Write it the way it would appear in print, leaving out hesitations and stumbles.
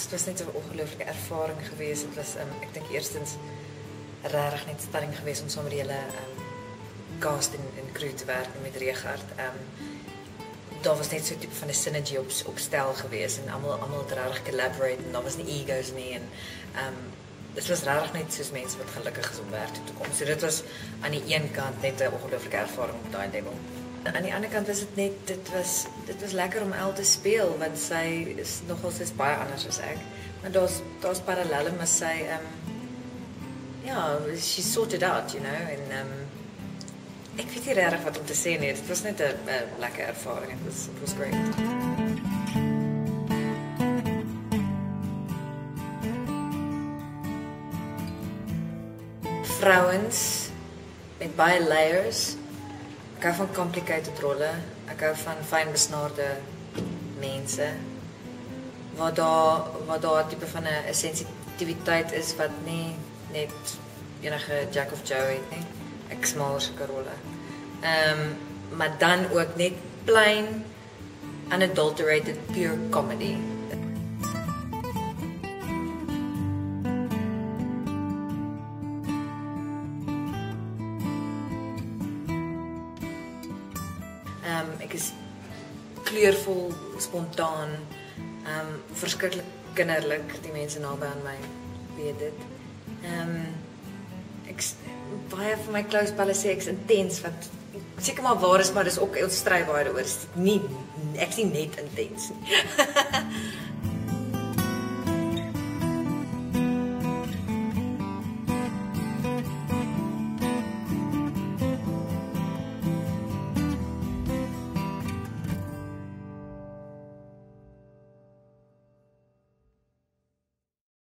het was net 'n ongelooflike ervaring geweest. Het was ek dink eerstens regtig net stelling geweest om saam met die hele cast en crew te werk met Richard. Daar was net so 'n tipe van 'n synergy op stel geweest en almal het regtig collaborate en daar was nie egos nie en dit was regtig net soos mense wat gelukkig is om werk toe te kom. So dit was aan die een kant net 'n ongelooflike ervaring op daai level. Aan die ander kant was dit net dit was lekker om Elle te speel want sy is nogal soos baie anders as ek. Maar daar's parallelle maar sy ja, she sorted out, you know en ek weet nie regtig wat om te sê nie. Dit was net 'n lekker ervaring. It was great. Vrouens met baie layers. Ek hou van complicated rolle. Ek hou van fyn besnaarde mense. Waar daar 'n tipe van 'n sensitiwiteit is wat nie net enige Jack of Joe het nie. Ek smaal sulke rolle. Maar dan ook net plain unadulterated pure comedy. Ek is kleurvol, spontaan, verskriklik kinderlik. Die mense naby aan my weet dit. Baie van my close pals sê ek's intens wat seker maar waar is, maar dis ook ons stry baie daaroor. Ek is nie net intens nie.